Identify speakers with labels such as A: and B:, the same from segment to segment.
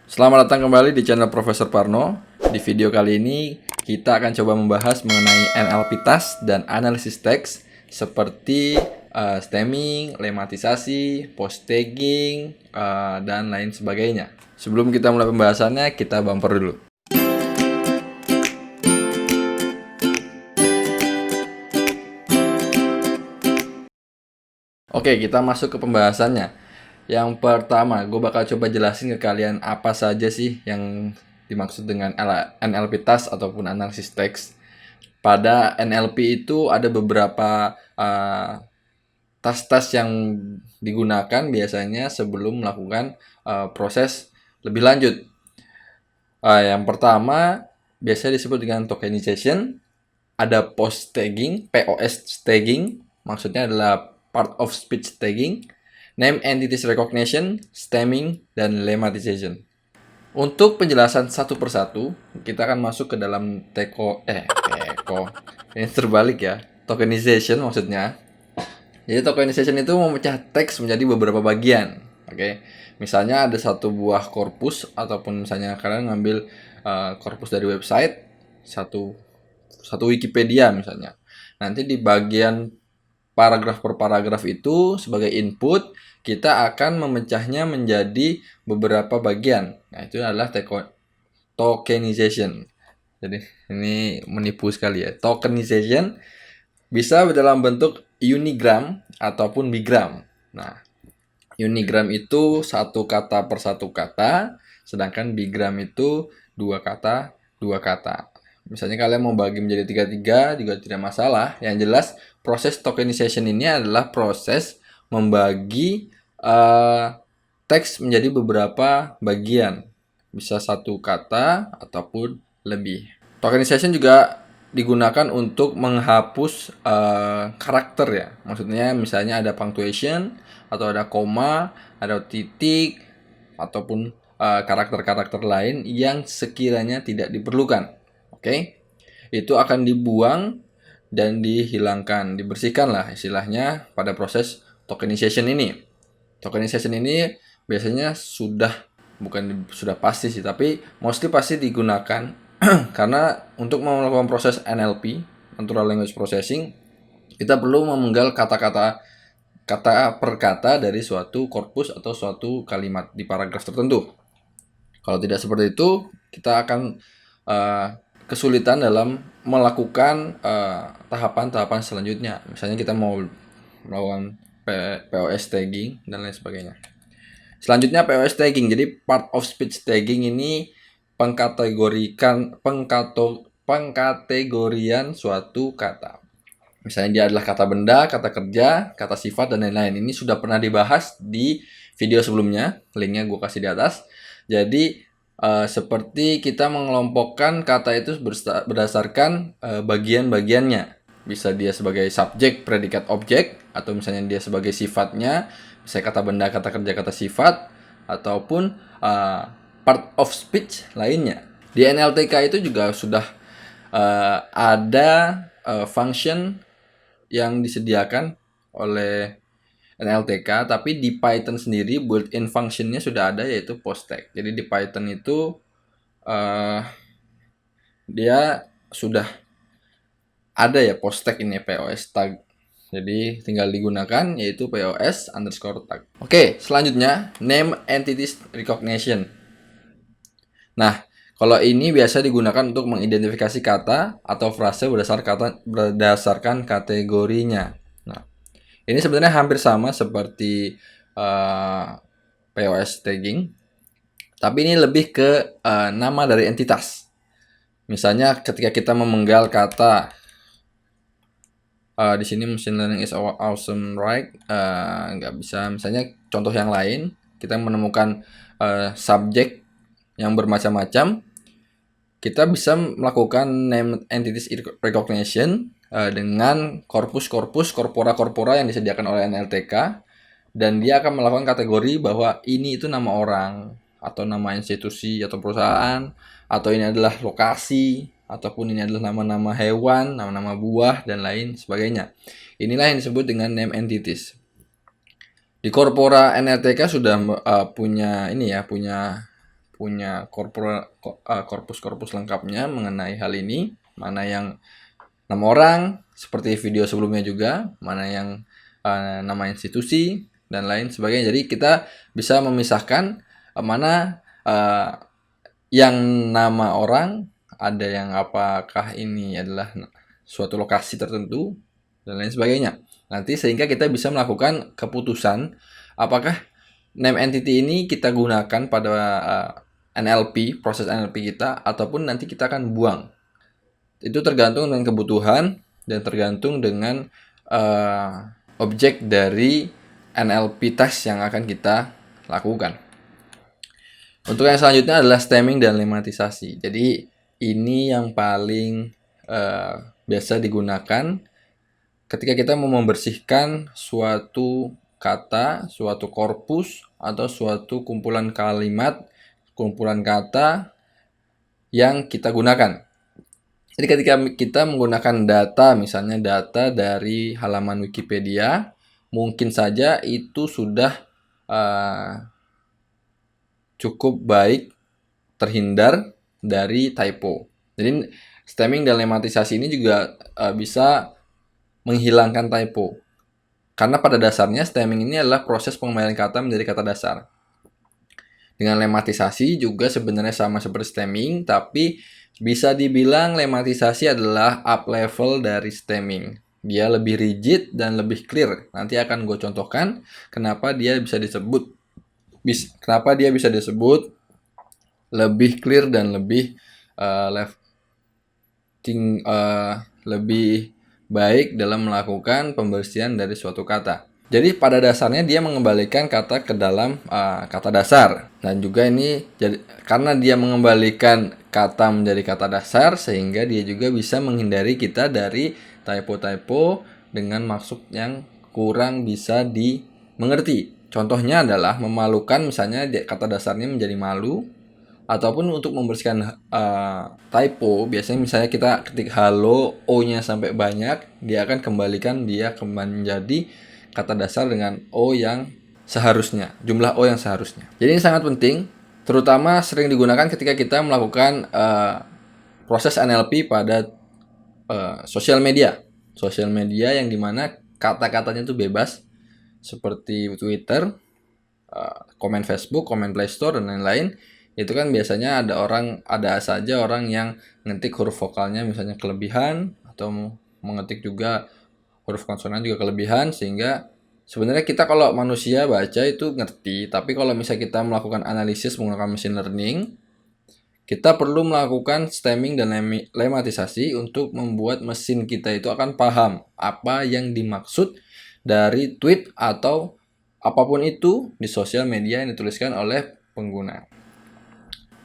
A: Selamat datang kembali di channel Profesor Parno. Di video kali ini kita akan coba membahas mengenai NLP task dan analisis teks seperti stemming, lematisasi, post tagging, dan lain sebagainya. Sebelum kita mulai pembahasannya, kita bumper dulu. Oke, kita masuk ke pembahasannya. Yang pertama, gue bakal coba jelasin ke kalian apa saja sih yang dimaksud dengan NLP task ataupun analisis teks. Pada NLP itu ada beberapa task-task yang digunakan biasanya sebelum melakukan proses lebih lanjut. Yang pertama biasanya disebut dengan tokenization, ada post tagging, POS tagging, maksudnya adalah part of speech tagging, name entities recognition, stemming, dan lemmatization. Untuk penjelasan satu persatu, kita akan masuk ke dalam ini terbalik ya, tokenization maksudnya. Jadi tokenization itu memecah teks menjadi beberapa bagian. Oke, misalnya ada satu buah korpus ataupun misalnya kalian ngambil korpus dari website, satu Wikipedia misalnya. Nanti di bagian paragraf per paragraf itu sebagai input, kita akan memecahnya menjadi beberapa bagian. Nah, itu adalah tokenization. Jadi ini menipu sekali ya. Tokenization bisa dalam bentuk unigram ataupun bigram. Nah, unigram itu satu kata per satu kata, sedangkan bigram itu dua kata dua kata. Misalnya kalian mau bagi menjadi tiga-tiga juga tidak masalah. Yang jelas proses tokenization ini adalah proses membagi teks menjadi beberapa bagian. Bisa satu kata ataupun lebih. Tokenization juga digunakan untuk menghapus karakter ya. Maksudnya misalnya ada punctuation atau ada koma, ada titik ataupun karakter-karakter lain yang sekiranya tidak diperlukan. Oke, itu akan dibuang dan dihilangkan, dibersihkan lah istilahnya pada proses tokenization ini. Tokenization ini biasanya sudah pasti sih, tapi mostly pasti digunakan karena untuk melakukan proses NLP, Natural Language Processing, kita perlu memenggal kata-kata kata per kata dari suatu korpus atau suatu kalimat di paragraf tertentu. Kalau tidak seperti itu, kita akan kesulitan dalam melakukan tahapan-tahapan selanjutnya. Misalnya kita mau melakukan POS tagging dan lain sebagainya. Selanjutnya POS tagging. Jadi part of speech tagging ini pengkategorian suatu kata. Misalnya dia adalah kata benda, kata kerja, kata sifat, dan lain-lain. Ini sudah pernah dibahas di video sebelumnya. Linknya gue kasih di atas. Jadi seperti kita mengelompokkan kata itu berdasarkan bagian-bagiannya. Bisa dia sebagai subjek, predikat, objek, atau misalnya dia sebagai sifatnya, misalnya kata benda, kata kerja, kata sifat, ataupun part of speech lainnya. Di NLTK itu juga sudah ada function yang disediakan oleh NLTK, tapi di Python sendiri built-in functionnya sudah ada, yaitu post tag. Jadi di Python itu dia sudah ada ya post tag ini, POS tag. Jadi tinggal digunakan, yaitu POS underscore tag. Oke, selanjutnya name entities recognition. Nah, kalau ini biasa digunakan untuk mengidentifikasi kata atau frase berdasarkan kategorinya. Nah, ini sebenarnya hampir sama seperti POS tagging, tapi ini lebih ke nama dari entitas. Misalnya ketika kita memenggal kata, di sini machine learning is awesome, right? Nggak bisa. Misalnya contoh yang lain, kita menemukan subjek yang bermacam-macam, kita bisa melakukan name entities recognition dengan korpora-korpora yang disediakan oleh NLTK, dan dia akan melakukan kategori bahwa ini itu nama orang atau nama institusi atau perusahaan, atau ini adalah lokasi, ataupun ini adalah nama-nama hewan, nama-nama buah, dan lain sebagainya. Inilah yang disebut dengan name entities. Di korpora NLTK sudah punya punya korpus lengkapnya mengenai hal ini, mana yang nama orang seperti video sebelumnya juga, mana yang nama institusi dan lain sebagainya. Jadi kita bisa memisahkan mana yang nama orang, ada yang apakah ini adalah suatu lokasi tertentu dan lain sebagainya. Nanti sehingga kita bisa melakukan keputusan apakah name entity ini kita gunakan pada NLP, proses NLP kita, ataupun nanti kita akan buang. Itu tergantung dengan kebutuhan dan tergantung dengan objek dari NLP test yang akan kita lakukan. Untuk yang selanjutnya adalah stemming dan lematisasi. Jadi ini yang paling biasa digunakan ketika kita mau membersihkan suatu kata, suatu korpus, atau suatu kumpulan kalimat, kumpulan kata yang kita gunakan. Jadi ketika kita menggunakan data, misalnya data dari halaman Wikipedia, mungkin saja itu sudah cukup baik terhindar dari typo. Jadi stemming dan lematisasi ini juga bisa menghilangkan typo. Karena pada dasarnya stemming ini adalah proses pengembalian kata menjadi kata dasar. Dengan lematisasi juga sebenarnya sama seperti stemming, tapi bisa dibilang lematisasi adalah up level dari stemming. Dia lebih rigid dan lebih clear. Nanti akan gue contohkan kenapa dia bisa disebut lebih clear dan lebih lebih baik dalam melakukan pembersihan dari suatu kata. Jadi pada dasarnya dia mengembalikan kata ke dalam kata dasar. Dan juga ini karena dia mengembalikan kata menjadi kata dasar, sehingga dia juga bisa menghindari kita dari typo-typo dengan maksud yang kurang bisa dimengerti. Contohnya adalah memalukan, misalnya kata dasarnya menjadi malu, ataupun untuk membersihkan typo, biasanya misalnya kita ketik halo, O-nya sampai banyak, dia akan kembalikan dia menjadi kata dasar dengan O yang seharusnya, jumlah O yang seharusnya. Jadi ini sangat penting, terutama sering digunakan ketika kita melakukan proses NLP pada sosial media yang dimana kata-katanya itu bebas, seperti Twitter, komen Facebook, komen Play Store, dan lain-lain. Itu kan biasanya ada saja orang yang ngetik huruf vokalnya misalnya kelebihan, atau mengetik juga huruf konsonan juga kelebihan, sehingga sebenarnya kita kalau manusia baca itu ngerti, tapi kalau misalnya kita melakukan analisis menggunakan machine learning, kita perlu melakukan stemming dan lematisasi untuk membuat mesin kita itu akan paham apa yang dimaksud dari tweet atau apapun itu di sosial media yang dituliskan oleh pengguna.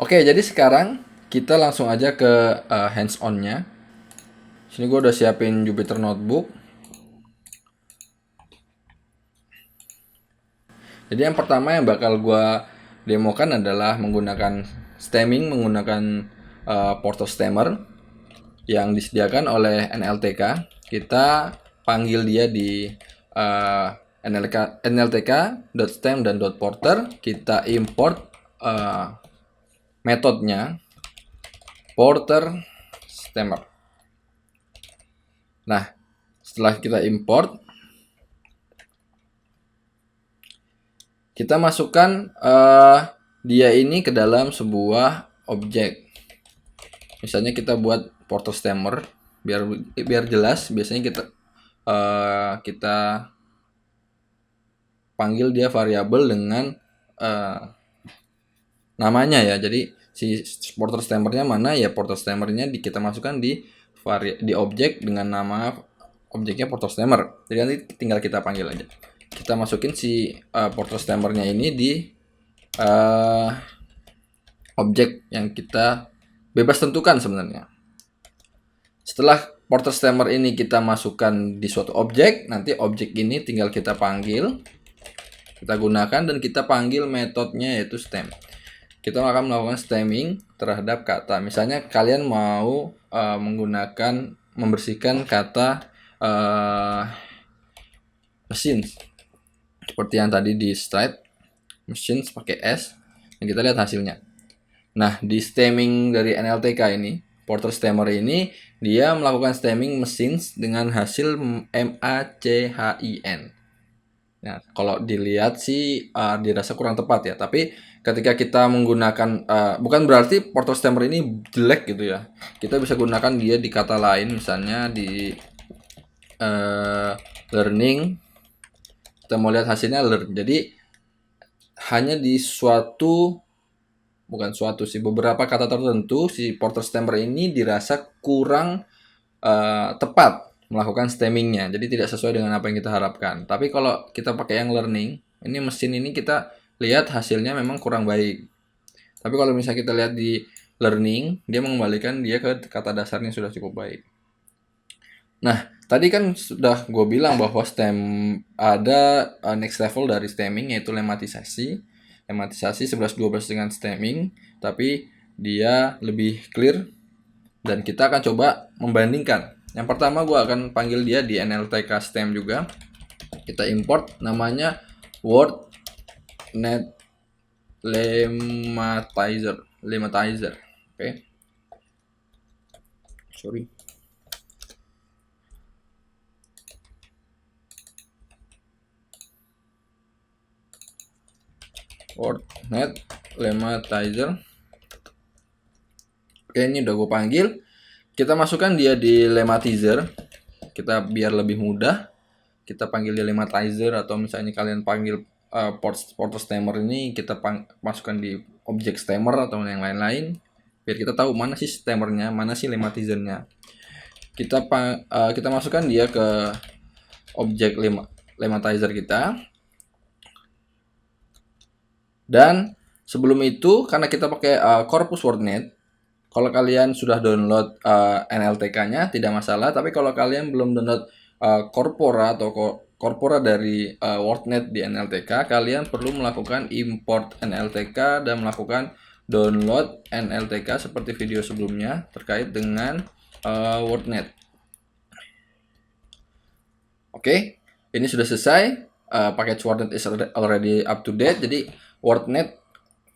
A: Oke, jadi sekarang kita langsung aja ke hands on-nya. Sini gue udah siapin Jupyter Notebook. Jadi yang pertama yang bakal gue demokan adalah menggunakan stemming, menggunakan Porter Stemmer yang disediakan oleh NLTK. Kita panggil dia di nltk.stem dan .porter. Kita import metodenya Porter Stemmer. Nah, setelah kita import, kita masukkan dia ini ke dalam sebuah objek. Misalnya kita buat Porter Stemmer biar jelas. Biasanya kita panggil dia variabel dengan namanya ya. Jadi si Porter Stemmernya mana ya, Porter Stemmernya kita masukkan di objek dengan nama objeknya Porter Stemmer. Jadi nanti tinggal kita panggil aja. Kita masukin si Porter Stemmernya ini di objek yang kita bebas tentukan sebenarnya. Setelah Porter Stemmer ini kita masukkan di suatu objek, nanti objek ini tinggal kita panggil, kita gunakan, dan kita panggil metodenya yaitu stem. Kita akan melakukan stemming terhadap kata. Misalnya kalian mau membersihkan kata mesin, seperti yang tadi di slide, machines pakai S, dan kita lihat hasilnya. Nah, di stemming dari NLTK ini, Porter Stemmer ini, dia melakukan stemming mesin dengan hasil MACHIN. Nah, kalau dilihat sih dirasa kurang tepat ya. Tapi ketika kita menggunakan, bukan berarti Porter Stemmer ini jelek gitu ya. Kita bisa gunakan dia di kata lain, misalnya di learning. Kita mau lihat hasilnya learn. Jadi hanya di beberapa kata tertentu si Porter Stemmer ini dirasa kurang tepat melakukan stemmingnya, jadi tidak sesuai dengan apa yang kita harapkan. Tapi kalau kita pakai yang learning, ini mesin ini kita lihat hasilnya memang kurang baik. Tapi kalau misalnya kita lihat di learning, dia mengembalikan dia ke kata dasarnya sudah cukup baik. Nah, tadi kan sudah gue bilang bahwa ada next level dari stemming, yaitu lematisasi. Lematisasi 11-12 dengan stemming, tapi dia lebih clear dan kita akan coba membandingkan. Yang pertama gue akan panggil dia di NLTK stem juga. Kita import namanya WordNet Lematizer. Oke. Sorry. WordNet Lematizer. Oke, ini udah gue panggil. Kita masukkan dia di Lematizer. Kita biar lebih mudah. Kita panggil dia Lematizer, atau misalnya kalian panggil Porter Stemmer ini, kita masukkan di objek stemmer atau yang lain-lain. Biar kita tahu mana sih stemmernya, mana sih Lematizernya. Kita masukkan dia ke objek Lematizer kita. Dan sebelum itu, karena kita pakai Corpus WordNet, kalau kalian sudah download NLTK-nya tidak masalah, tapi kalau kalian belum download Corpora atau Corpora dari WordNet di NLTK, kalian perlu melakukan import NLTK dan melakukan download NLTK seperti video sebelumnya terkait dengan WordNet. Oke, ini sudah selesai. Package WordNet is already up to date. Jadi WordNet,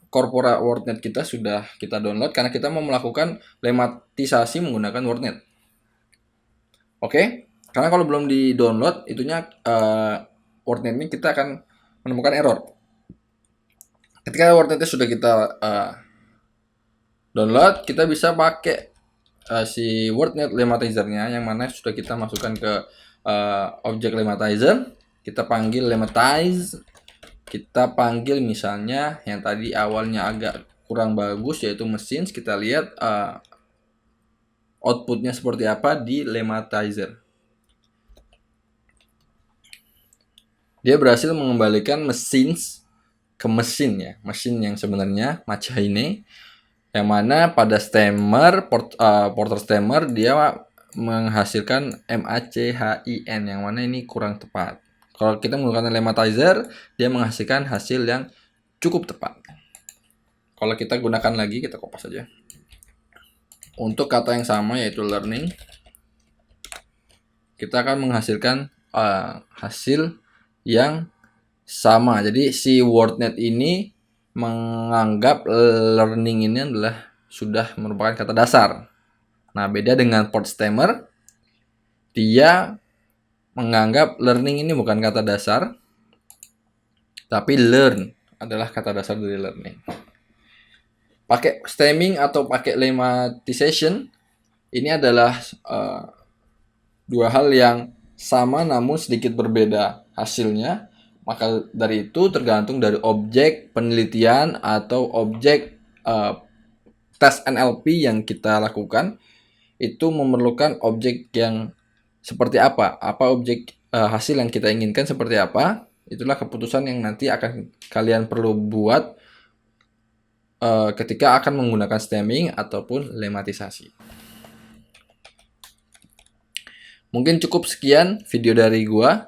A: Corpora WordNet kita sudah kita download karena kita mau melakukan lematisasi menggunakan WordNet. Oke, karena kalau belum di download itunya WordNet ini kita akan menemukan error. Ketika WordNetnya sudah kita download, kita bisa pakai si WordNet Lematizer-nya yang mana sudah kita masukkan ke objek Lematizer. Kita panggil lematize. Kita panggil misalnya yang tadi awalnya agak kurang bagus, yaitu mesin. Kita lihat outputnya seperti apa di Lematizer. Dia berhasil mengembalikan mesin ke mesin ya, mesin yang sebenarnya Machine, yang mana pada stemmer Porter Stemmer dia menghasilkan MACHIN, yang mana ini kurang tepat. Kalau kita menggunakan Lematizer, dia menghasilkan hasil yang cukup tepat. Kalau kita gunakan lagi, kita kopas saja. Untuk kata yang sama, yaitu learning, kita akan menghasilkan hasil yang sama. Jadi si WordNet ini menganggap learning ini adalah sudah merupakan kata dasar. Nah, beda dengan Porter Stemmer, dia menganggap learning ini bukan kata dasar, tapi learn adalah kata dasar dari learning. Pakai stemming atau pakai lemmatization, ini adalah dua hal yang sama namun sedikit berbeda hasilnya. Maka dari itu tergantung dari objek penelitian atau objek tes NLP yang kita lakukan, itu memerlukan objek yang seperti apa objek hasil yang kita inginkan seperti apa. Itulah keputusan yang nanti akan kalian perlu buat ketika akan menggunakan stemming ataupun lemmatisasi. Mungkin cukup sekian video dari gua.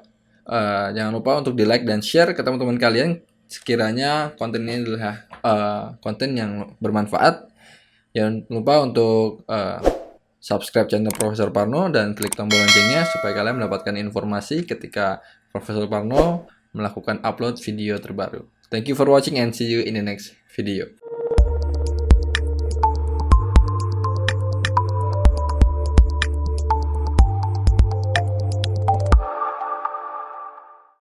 A: Jangan lupa untuk di like dan share ke teman-teman kalian sekiranya konten ini adalah konten yang bermanfaat. Jangan lupa untuk subscribe channel Profesor Parno dan klik tombol loncengnya supaya kalian mendapatkan informasi ketika Profesor Parno melakukan upload video terbaru. Thank you for watching and see you in the next video.